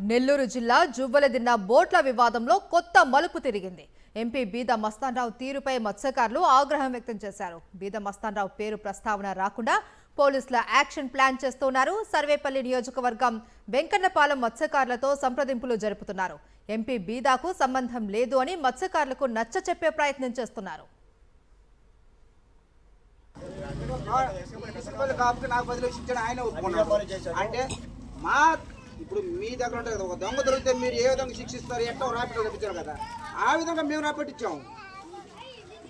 నెల్లూరు జిల్లా జువ్వలదిన్న బోట్ల వివాదంలో కొత్త మలుపు తిరిగింది. ఎంపీ బీద మస్తాన్రావు తీరుపై మత్స్యకారులు ఆగ్రహం వ్యక్తం చేశారు. బీద మస్తాన్రావు పేరు ప్రస్తావన రాకుండా పోలీసుల యాక్షన్ ప్లాన్ చేస్తున్నారు. సర్వేపల్లి నియోజకవర్గం వెంకన్నపాలెం మత్స్యకారులతో సంప్రదింపులు జరుపుతున్నారు. ఎంపీ బీదాకు సంబంధం లేదు అని మత్స్యకారులకు నచ్చచెప్పే ప్రయత్నం చేస్తున్నారు. ఇప్పుడు మీ దగ్గర ఉంటుంది కదా, ఒక దొంగ దొరికితే మీరు ఏ విధంగా శిక్షిస్తారు, ఎట్టో రాపిటో తెప్పించారు కదా, ఆ విధంగా మేము రాపెట్టించాము.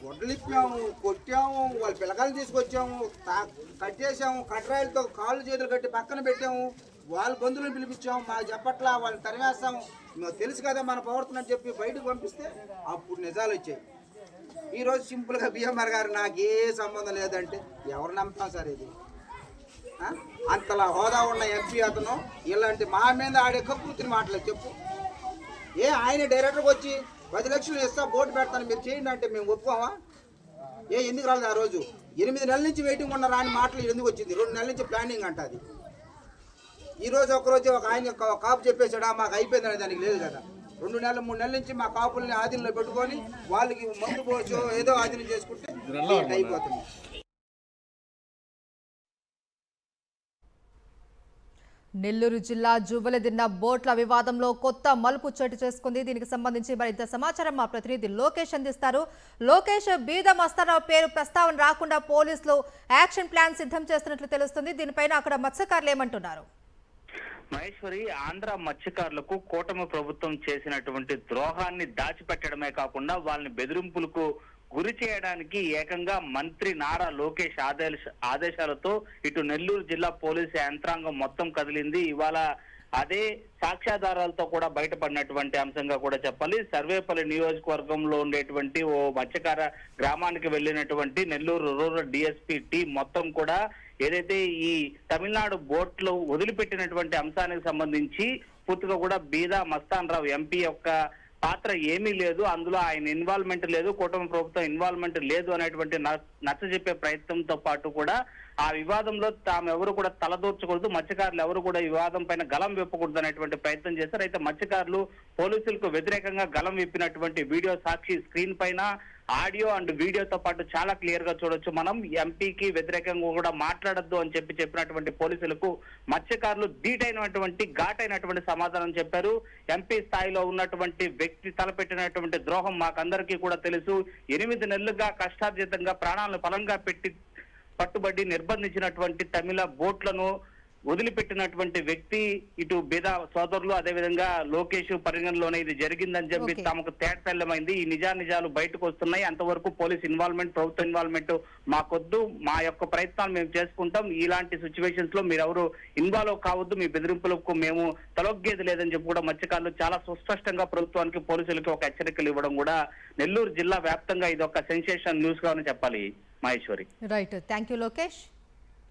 గొడ్డలు ఇప్పాము, కొట్టాము, వాళ్ళ పిల్లకాయలు తీసుకొచ్చాము, కట్టేసాము, కట్రాయిలతో కాళ్ళు చేతులు కట్టి పక్కన పెట్టాము, వాళ్ళ బంధువులను పిలిపించాము. మాకు చెప్పట్లా, వాళ్ళని తరివేస్తాము, మాకు తెలుసు కదా మన ప్రవర్తన అని చెప్పి బయటకు పంపిస్తే అప్పుడు నిజాలు వచ్చాయి. ఈరోజు సింపుల్గా బిఎంఆర్ గారు నాకే సంబంధం లేదంటే ఎవరు నమ్ముతాం సార్? ఇది అంతలా హోదా ఉన్న ఎంపీ అతను ఇలాంటి మా మీద ఆడే కక్కుర్తిని మాటలేదు చెప్పు. ఆయన డైరెక్టర్కి వచ్చి 10 లక్షలు ఇస్తా బోర్డు పెడతాను మీరు చేయండి అంటే మేము ఒప్పుకోమా? ఎందుకు రాలేదు? ఆ రోజు 8 నెలల నుంచి వెయిటింగ్ ఉన్న రాని మాటలు ఎందుకు వచ్చింది? 2 నెలల నుంచి ప్లానింగ్ అంట అది. ఈరోజు ఒకరోజు ఒక ఆయన కాపు చెప్పేశాడా మాకు అయిపోయిందని? దానికి లేదు కదా. 2 నెలలు 3 నెలల నుంచి మా కాపుల్ని ఆధీనంలో పెట్టుకొని వాళ్ళకి మందు పోచో ఏదో ఆధీనం చేసుకుంటే అయిపోతుంది. నెల్లూరు జిల్లా జువ్వలదిన్న బోట్ల వివాదంలో కొత్త మలుపు చోటు చేసుకుంది. దీనికి సంబంధించి మరింత సమాచారం మా ప్రతినిధి లోకేష్ అందిస్తారు. లోకేష్, బీద మస్తాన్రావు పేరు ప్రస్తావన రాకుండా పోలీసులు యాక్షన్ ప్లాన్ సిద్ధం చేస్తున్నట్లు తెలుస్తుంది. దీనిపైన అక్కడ మత్స్యకారులు ఏమంటున్నారు? మహేశ్వరి, ఆంధ్ర మత్స్యకారులకు కూటమి ప్రభుత్వం చేసినటువంటి ద్రోహాన్ని దాచిపెట్టడమే కాకుండా వాళ్ళని బెదిరింపులకు గురి చేయడానికి ఏకంగా మంత్రి నారా లోకేష్ ఆదేశాలతో ఇటు నెల్లూరు జిల్లా పోలీసు యంత్రాంగం మొత్తం కదిలింది. ఇవాళ అదే సాక్ష్యాధారాలతో కూడా బయటపడినటువంటి అంశంగా కూడా చెప్పాలి. సర్వేపల్లి నియోజకవర్గంలో ఉండేటువంటి ఓ మత్స్యకార గ్రామానికి వెళ్ళినటువంటి నెల్లూరు రూరల్ డిఎస్పీ టీం మొత్తం కూడా ఏదైతే ఈ తమిళనాడు బోట్లు వదిలిపెట్టినటువంటి అంశానికి సంబంధించి పూర్తిగా కూడా బీద మస్తాన్రావు ఎంపీ యొక్క పాత్ర ఏమీ లేదు, అందులో ఆయన ఇన్వాల్వ్మెంట్ లేదు, కూటమి ప్రభుత్వం ఇన్వాల్వ్మెంట్ లేదు అనేటువంటి నచ్చజెప్పే ప్రయత్నంతో పాటు కూడా ఆ వివాదంలో తాము ఎవరు కూడా తలదూర్చకూడదు, మత్స్యకారులు ఎవరు కూడా ఈ వివాదం పైన గలం విప్పకూడదు అనేటువంటి ప్రయత్నం చేశారు. అయితే మత్స్యకారులు పోలీసులకు వ్యతిరేకంగా గలం విప్పినటువంటి వీడియో సాక్షి స్క్రీన్ పైన ఆడియో అండ్ వీడియోతో పాటు చాలా క్లియర్ గా చూడొచ్చు. మనం ఎంపీకి వ్యతిరేకంగా కూడా మాట్లాడొద్దు అని చెప్పినటువంటి పోలీసులకు మత్స్యకారులు ధీటైనటువంటి ఘాటైనటువంటి సమాధానం చెప్పారు. ఎంపీ స్థాయిలో ఉన్నటువంటి వ్యక్తి తలపెట్టినటువంటి ద్రోహం మాకందరికీ కూడా తెలుసు. 8 నెలలుగా కష్టార్జితంగా ప్రాణాలను బలంగా పెట్టి పట్టుబడి నిర్బంధించినటువంటి తమిళ బోట్లను వదిలిపెట్టినటువంటి వ్యక్తి ఇటు బీద సోదరులు అదేవిధంగా లోకేష్ పరిగణలోనే ఇది జరిగిందని చెప్పి తమకు తేటతెల్లమైంది. ఈ నిజాలు బయటకు వస్తున్నాయి. అంతవరకు పోలీస్ ఇన్వాల్వ్మెంట్, ప్రభుత్వ ఇన్వాల్వ్మెంట్ మాకొద్దు, మా యొక్క ప్రయత్నాలు మేము చేసుకుంటాం. ఇలాంటి సిచ్యువేషన్స్ లో మీరెవరు ఇన్వాల్వ్ కావద్దు, మీ బెదిరింపులకు మేము తలొగ్గేది లేదని చెప్పి కూడా మత్స్యకారులు చాలా సుస్పష్టంగా ప్రభుత్వానికి, పోలీసులకి ఒక హెచ్చరికలు ఇవ్వడం కూడా నెల్లూరు జిల్లా వ్యాప్తంగా ఇది ఒక సెన్సేషన్ న్యూస్ గా చెప్పాలి. Maheshwari. Right, thank you Lokesh.